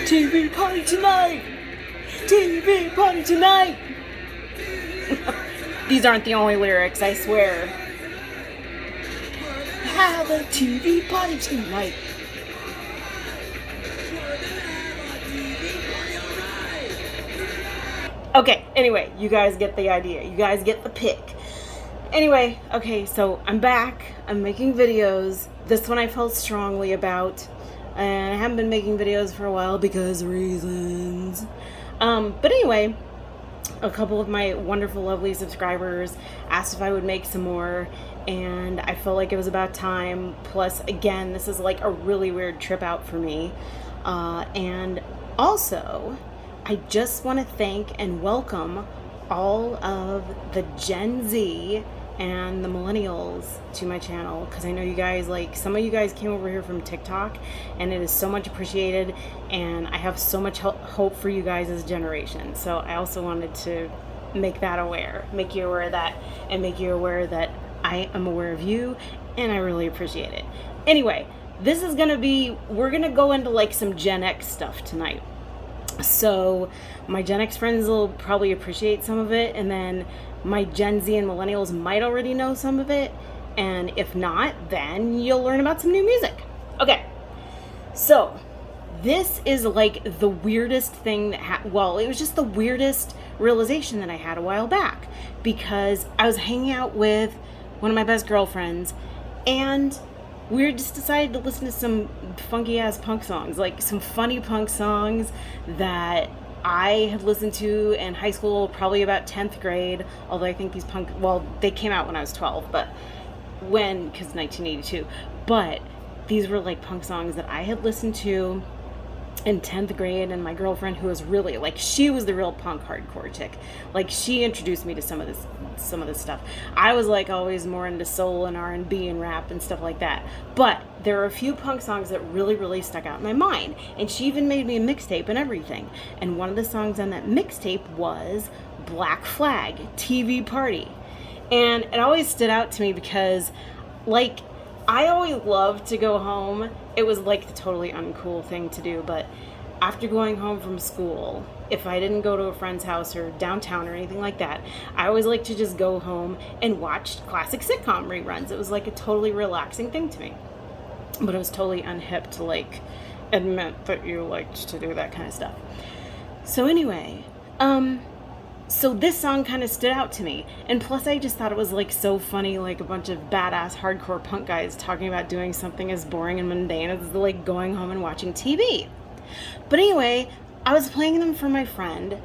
TV party tonight! TV party tonight! These aren't the only lyrics, I swear. Have a TV party tonight. Okay, anyway, you guys get the idea. You guys get the pick. Anyway, okay, so I'm back. I'm making videos. This one I felt strongly about. And I haven't been making videos for a while because reasons. But anyway, a couple of my wonderful, lovely subscribers asked if I would make some more. And I felt like it was about time. Plus, again, this is like a really weird trip out for me. And also, I just want to thank and welcome all of the Gen Z and the millennials to my channel, because I know you guys, like, some of you guys came over here from TikTok, and it is so much appreciated, and I have so much hope for you guys as a generation. So I also wanted to make you aware of that, and make you aware that I am aware of you, and I really appreciate it. Anyway, this is gonna be, we're gonna go into like some Gen X stuff tonight. So my Gen X friends will probably appreciate some of it, and then my Gen Z and millennials might already know some of it, and if not, then you'll learn about some new music. Okay, so this is like the weirdest thing that it was just the weirdest realization that I had a while back, because I was hanging out with one of my best girlfriends, and we just decided to listen to some funky ass punk songs, like some funny punk songs that I had listened to in high school, probably about 10th grade, although I think these they came out when I was 12, because 1982, but these were like punk songs that I had listened to in 10th grade, and my girlfriend, who was really, like, she was the real punk hardcore chick, like, she introduced me to some of this stuff. I was like always more into soul and R&B and rap and stuff like that, but there are a few punk songs that really stuck out in my mind, and she even made me a mixtape and everything, and one of the songs on that mixtape was Black Flag, TV Party. And it always stood out to me because, like, I always loved to go home. It was like the totally uncool thing to do, but after going home from school, if I didn't go to a friend's house or downtown or anything like that, I always liked to just go home and watch classic sitcom reruns. It was like a totally relaxing thing to me. But it was totally unhip to, like, admit that you liked to do that kind of stuff. So anyway, so this song kind of stood out to me, and plus I just thought it was like so funny, like a bunch of badass hardcore punk guys talking about doing something as boring and mundane as like going home and watching TV. But anyway, I was playing them for my friend,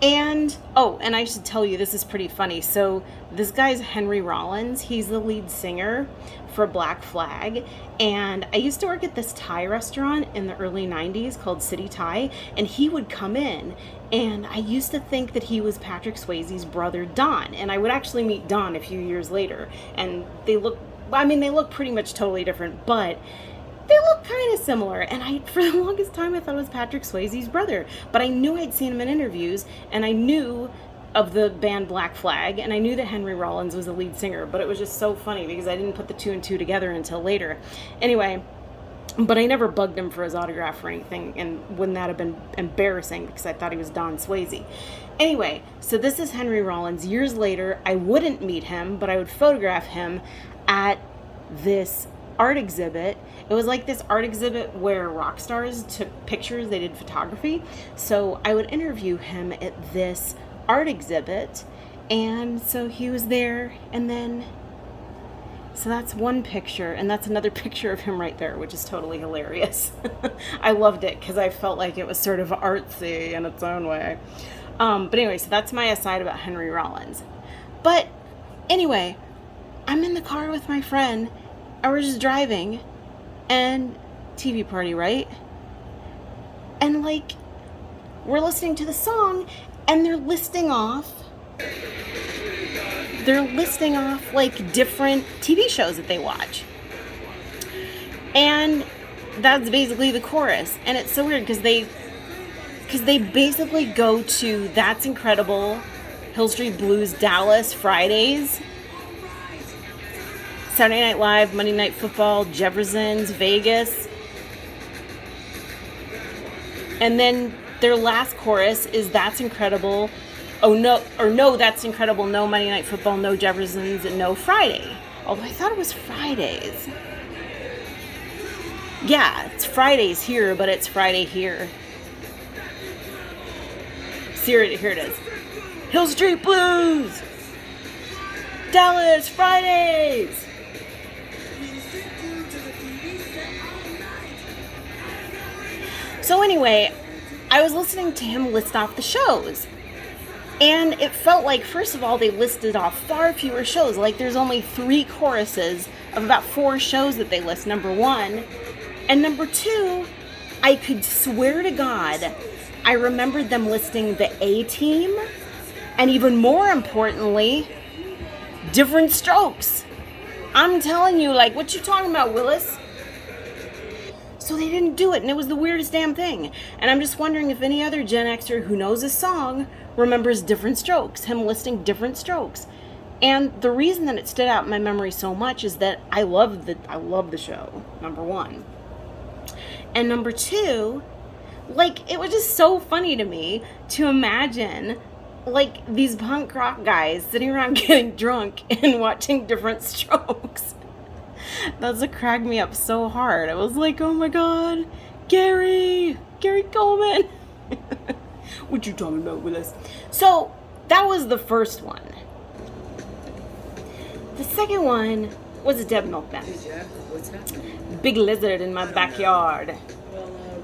and and I should tell you, this is pretty funny. So this guy's Henry Rollins. He's the lead singer for Black Flag, and I used to work at this Thai restaurant in the early 90s called City Thai, and he would come in, and I used to think that he was Patrick Swayze's brother Don, and I would actually meet Don a few years later, and they look pretty much totally different, but they look kind of similar, and for the longest time I thought it was Patrick Swayze's brother, but I knew I'd seen him in interviews, and I knew of the band Black Flag, and I knew that Henry Rollins was the lead singer, but it was just so funny because I didn't put the two and two together until later. Anyway, but I never bugged him for his autograph or anything, and wouldn't that have been embarrassing because I thought he was Don Swayze. Anyway, so this is Henry Rollins. Years later, I wouldn't meet him, but I would photograph him at this art exhibit. It was like this art exhibit where rock stars took pictures, they did photography. So I would interview him at this art exhibit, and so he was there, and then so that's one picture, and that's another picture of him right there, which is totally hilarious. I loved it because I felt like it was sort of artsy in its own way. But anyway, so that's my aside about Henry Rollins. But anyway, I'm in the car with my friend, and we're just driving, and TV Party, right? And like, we're listening to the song, and they're listing off like different TV shows that they watch. And that's basically the chorus. And it's so weird because they basically go to That's Incredible, Hill Street Blues, Dallas, Fridays, Saturday Night Live, Monday Night Football, Jefferson's, Vegas. And then their last chorus is That's Incredible. Oh, no, or No, That's Incredible. No Monday Night Football, no Jeffersons, and no Friday. Although I thought it was Fridays. Yeah, it's Fridays here, but it's Friday here. Here it is. Hill Street Blues. Dallas Fridays. So anyway, I was listening to him list off the shows. And it felt like, first of all, they listed off far fewer shows. Like, there's only 3 choruses of about 4 shows that they list, number 1. And number 2, I could swear to God, I remembered them listing the A-Team. And even more importantly, Different Strokes. I'm telling you, like, what you talking about, Willis? So they didn't do it, and it was the weirdest damn thing. And I'm just wondering if any other Gen Xer who knows a song remembers Different Strokes, him listing Different Strokes. And the reason that it stood out in my memory so much is that I love the show, number 1. And number 2, like, it was just so funny to me to imagine, like, these punk rock guys sitting around getting drunk and watching Different Strokes. That's what cracked me up so hard. I was like, oh my God, Gary Coleman. What you talking about, Willis? So that was the first one. The second one was a Deb Milk Band. Hey Jack, what's happening? Big lizard in my backyard.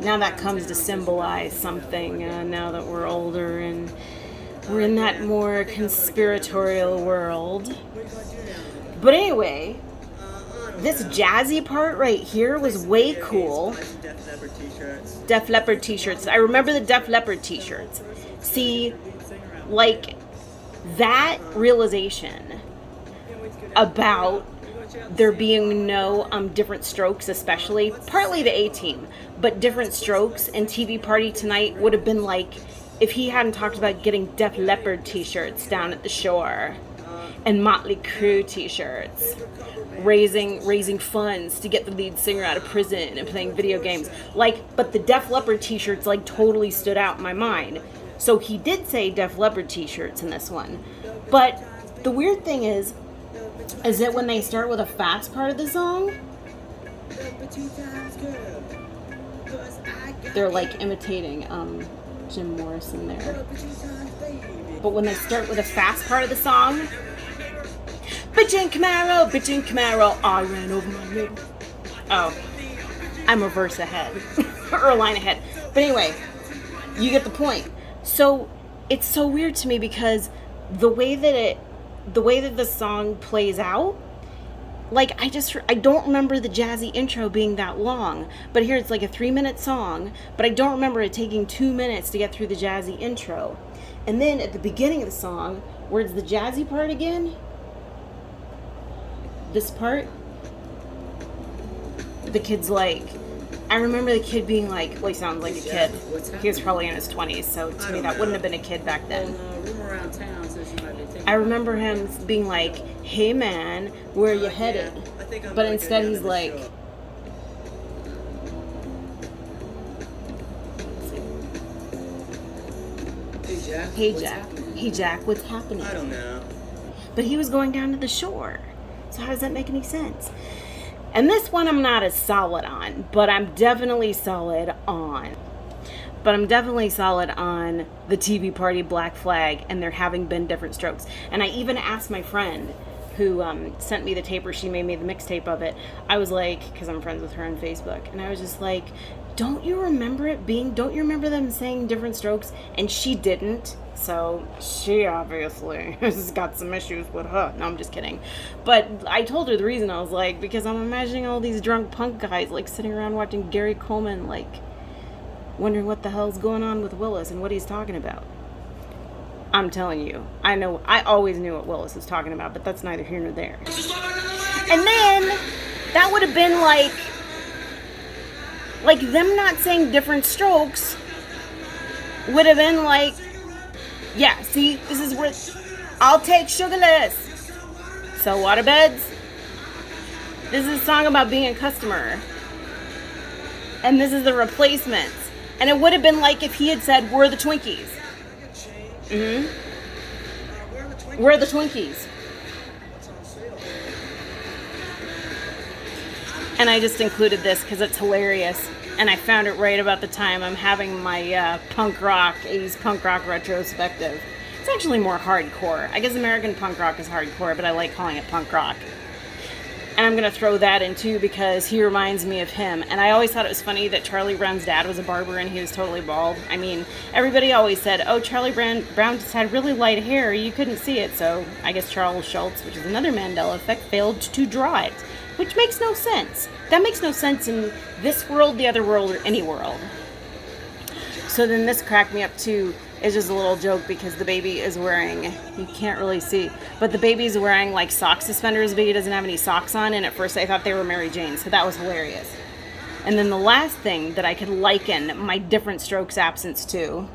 Now that comes to symbolize something, now that we're older and we're in that more conspiratorial world. But anyway, this jazzy part right here was way cool. Def Leppard t-shirts. I remember the Def Leppard t-shirts. See, like, that realization about there being no Different Strokes, especially, partly the A-Team, but Different Strokes and TV Party Tonight would have been like if he hadn't talked about getting Def Leppard t-shirts down at the shore and Motley Crue t-shirts, raising funds to get the lead singer out of prison and playing video games. Like, but the Def Leppard t-shirts like totally stood out in my mind. So he did say Def Leppard t-shirts in this one. But the weird thing is that when they start with a fast part of the song, they're like imitating Jim Morrison there. But when they start with a fast part of the song, bitch in Camaro, I ran over my nigga. Oh, I'm a verse ahead, or a line ahead. But anyway, you get the point. So it's so weird to me because the way that the song plays out, like, I don't remember the jazzy intro being that long. But here it's like a 3-minute song, but I don't remember it taking 2 minutes to get through the jazzy intro. And then at the beginning of the song, where it's the jazzy part again, this part, the kid's like, I remember the kid being like, well, he sounds like a kid. He was probably in his 20s, so to me that wouldn't have been a kid back then. I remember him being like, hey man, where are you headed? But instead he's like, hey Jack, what's happening? I don't know. But he was going down to the shore. So how does that make any sense? And this one I'm not as solid on, but I'm definitely solid on the TV Party Black Flag and there having been Different Strokes. And I even asked my friend who sent me the tape, or she made me the mixtape of it. I was like, because I'm friends with her on Facebook, and I was just like, don't you remember them saying Different Strokes? And she didn't. So she obviously has got some issues with her. No, I'm just kidding. But I told her the reason. I was like, because I'm imagining all these drunk punk guys like sitting around watching Gary Coleman, like wondering what the hell's going on with Willis and what he's talking about. I'm telling you, I always knew what Willis was talking about, but that's neither here nor there. And then that would have been like them not saying Different Strokes would have been like, yeah, see, this is where I'll take Sugarless. So waterbeds. This is a song about being a customer. And this is the Replacements. And it would have been like if he had said, "We're the Twinkies." Mm-hmm. We're the Twinkies. And I just included this because it's hilarious. And I found it right about the time I'm having my punk rock, 80s punk rock retrospective. It's actually more hardcore. I guess American punk rock is hardcore, but I like calling it punk rock. And I'm going to throw that in too because he reminds me of him. And I always thought it was funny that Charlie Brown's dad was a barber and he was totally bald. I mean, everybody always said, oh, Charlie Brown just had really light hair. You couldn't see it. So I guess Charles Schultz, which is another Mandela effect, failed to draw it. Which makes no sense. That makes no sense in this world, the other world, or any world. So then this cracked me up too. It's just a little joke because the baby is wearing, you can't really see, but the baby's wearing like sock suspenders, but he doesn't have any socks on, and at first I thought they were Mary Jane, so that was hilarious. And then the last thing that I could liken my different strokes absence to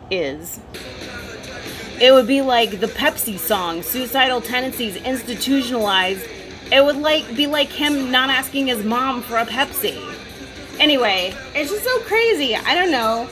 is, it would be like the Pepsi song, Suicidal Tendencies Institutionalized. It would be like him not asking his mom for a Pepsi. Anyway, it's just so crazy. I don't know.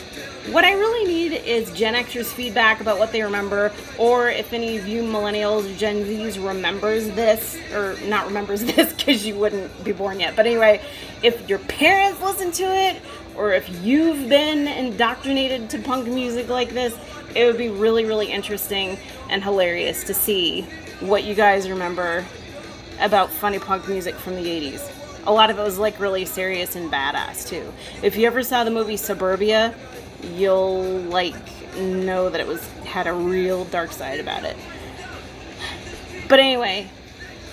What I really need is Gen Xers feedback about what they remember, or if any of you millennials or Gen Zs remembers this, or not remembers this because you wouldn't be born yet. But anyway, if your parents listen to it, or if you've been indoctrinated to punk music like this, it would be really, really interesting and hilarious to see what you guys remember about funny punk music from the 80s. A lot of it was like really serious and badass too. If you ever saw the movie Suburbia, you'll like know that it had a real dark side about it. But anyway,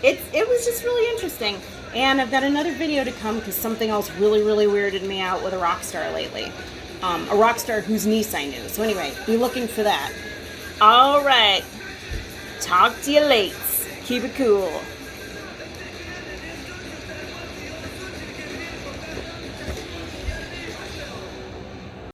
it was just really interesting. And I've got another video to come because something else really, really weirded me out with a rock star lately. A rock star whose niece I knew. So anyway, be looking for that. All right. Talk to you later. Keep it cool.